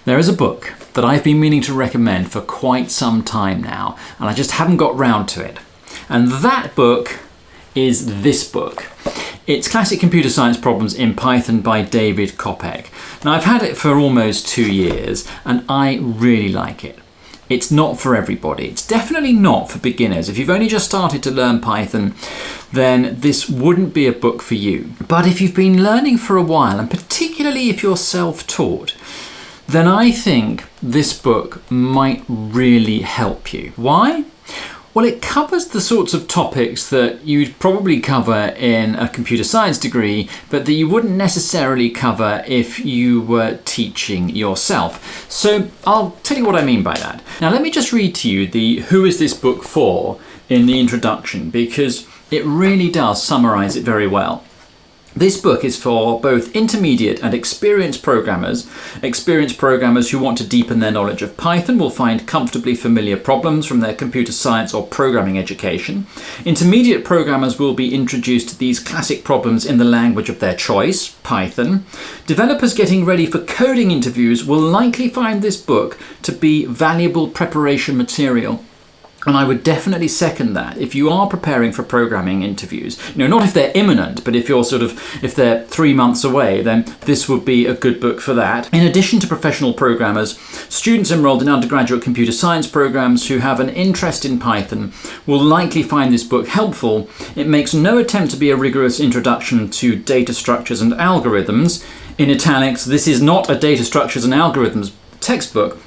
There is a book that I've been meaning to recommend for quite some time now, and I just haven't got round to it. And that book is this book. It's Classic Computer Science Problems in Python by Daivd Kopec. Now, I've had it for almost 2 years, and I really like it. It's not for everybody. It's definitely not for beginners. If you've only just started to learn Python, then this wouldn't be a book for you. But if you've been learning for a while, and particularly if you're self-taught, then I think this book might really help you. Why? Well, it covers the sorts of topics that you'd probably cover in a computer science degree, but that you wouldn't necessarily cover if you were teaching yourself. So I'll tell you what I mean by that. Now, let me just read to you the "Who is this book for?" in the introduction, because it really does summarize it very well. This book is for both intermediate and experienced programmers. Experienced programmers who want to deepen their knowledge of Python will find comfortably familiar problems from their computer science or programming education. Intermediate programmers will be introduced to these classic problems in the language of their choice, Python. Developers getting ready for coding interviews will likely find this book to be valuable preparation material. And I would definitely second that. If you are preparing for programming interviews, not if they're imminent, but if they're 3 months away, then this would be a good book for that. In addition to professional programmers, students enrolled in undergraduate computer science programs who have an interest in Python will likely find this book helpful. It makes no attempt to be a rigorous introduction to data structures and algorithms. In italics, this is not a data structures and algorithms textbook.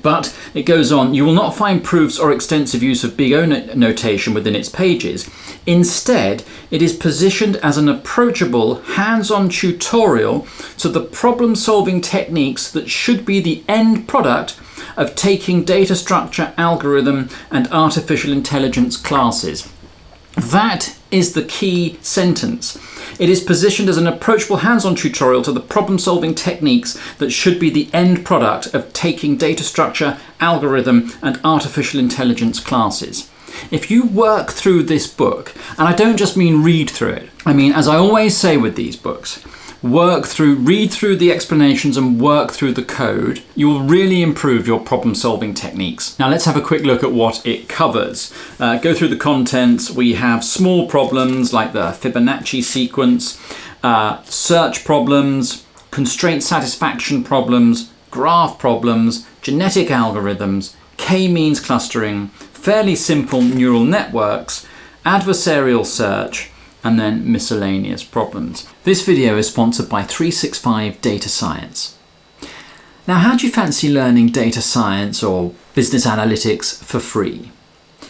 But it goes on, you will not find proofs or extensive use of big O notation within its pages. Instead, it is positioned as an approachable, hands-on tutorial to the problem-solving techniques that should be the end product of taking data structure, algorithm, and artificial intelligence classes. That is the key sentence. It is positioned as an approachable hands-on tutorial to the problem-solving techniques that should be the end product of taking data structure, algorithm, and artificial intelligence classes. If you work through this book, and I don't just mean read through it, I mean, as I always say with these books, read through the explanations and work through the code, you will really improve your problem-solving techniques. Now let's have a quick look at what it covers. Go through the contents. We have small problems like the Fibonacci sequence, search problems, constraint satisfaction problems, graph problems, genetic algorithms, k-means clustering, fairly simple neural networks, adversarial search, and then miscellaneous problems. This video is sponsored by 365 Data Science. Now, how do you fancy learning data science or business analytics for free?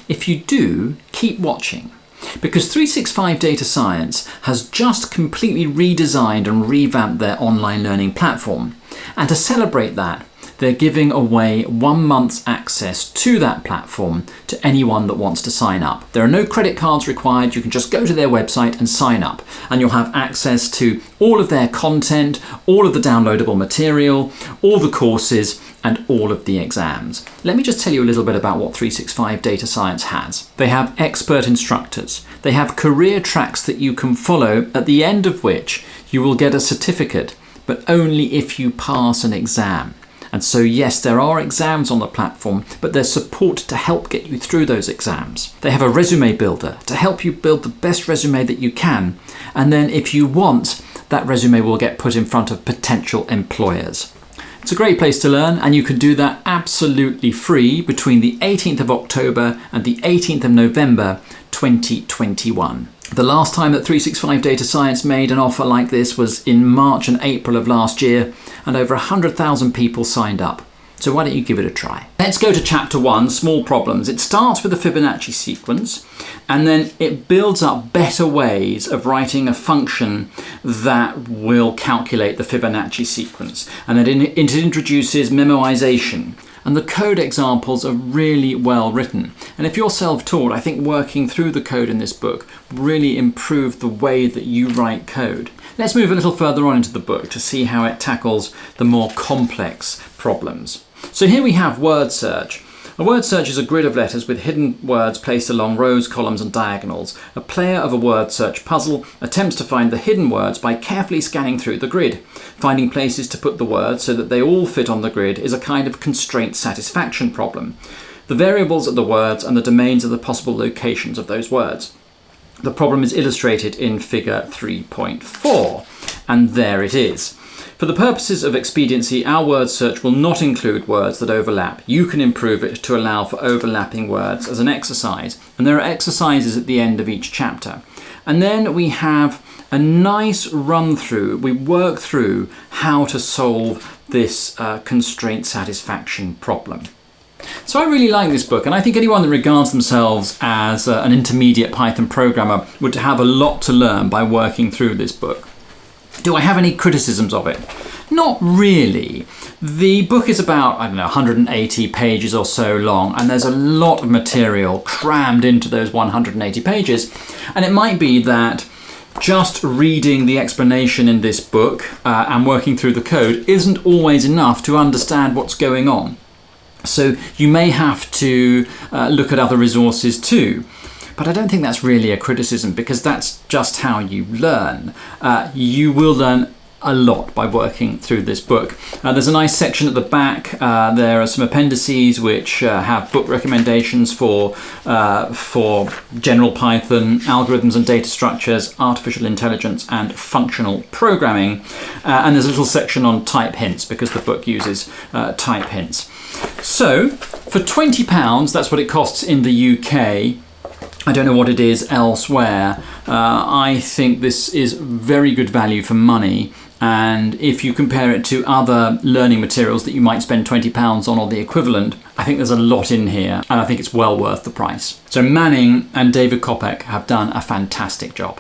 If you do, keep watching, because 365 Data Science has just completely redesigned and revamped their online learning platform. And to celebrate that, they're giving away 1 month's access to that platform to anyone that wants to sign up. There are no credit cards required. You can just go to their website and sign up, and you'll have access to all of their content, all of the downloadable material, all the courses, and all of the exams. Let me just tell you a little bit about what 365 Data Science has. They have expert instructors. They have career tracks that you can follow, at the end of which you will get a certificate, but only if you pass an exam. And so yes, there are exams on the platform, but there's support to help get you through those exams. They have a resume builder to help you build the best resume that you can. And then if you want, that resume will get put in front of potential employers. It's a great place to learn, and you can do that absolutely free between the 18th of October and the 18th of November 2021. The last time that 365 Data Science made an offer like this was in March and April of last year, and over 100,000 people signed up. So why don't you give it a try? Let's go to chapter 1, small problems. It starts with the Fibonacci sequence, and then it builds up better ways of writing a function that will calculate the Fibonacci sequence. And then it introduces memoization. And the code examples are really well written. And if you're self-taught, I think working through the code in this book really improved the way that you write code. Let's move a little further on into the book to see how it tackles the more complex problems. So here we have word search. A word search is a grid of letters with hidden words placed along rows, columns and diagonals. A player of a word search puzzle attempts to find the hidden words by carefully scanning through the grid. Finding places to put the words so that they all fit on the grid is a kind of constraint satisfaction problem. The variables are the words and the domains are the possible locations of those words. The problem is illustrated in figure 3.4, and there it is. For the purposes of expediency, our word search will not include words that overlap. You can improve it to allow for overlapping words as an exercise, and there are exercises at the end of each chapter. And then we have a nice run through. We work through how to solve this constraint satisfaction problem. So I really like this book, and I think anyone that regards themselves as an intermediate Python programmer would have a lot to learn by working through this book. Do I have any criticisms of it? Not really. The book is about, 180 pages or so long, and there's a lot of material crammed into those 180 pages. And it might be that just reading the explanation in this book and working through the code isn't always enough to understand what's going on. So you may have to look at other resources too. But I don't think that's really a criticism, because that's just how you learn. You will learn a lot by working through this book. There's a nice section at the back. There are some appendices which have book recommendations for general Python, algorithms and data structures, artificial intelligence and functional programming. And there's a little section on type hints, because the book uses type hints. So for £20, that's what it costs in the UK. I don't know what it is elsewhere. I think this is very good value for money. And if you compare it to other learning materials that you might spend £20 on or the equivalent, I think there's a lot in here, and I think it's well worth the price. So Manning and Daivd Kopec have done a fantastic job.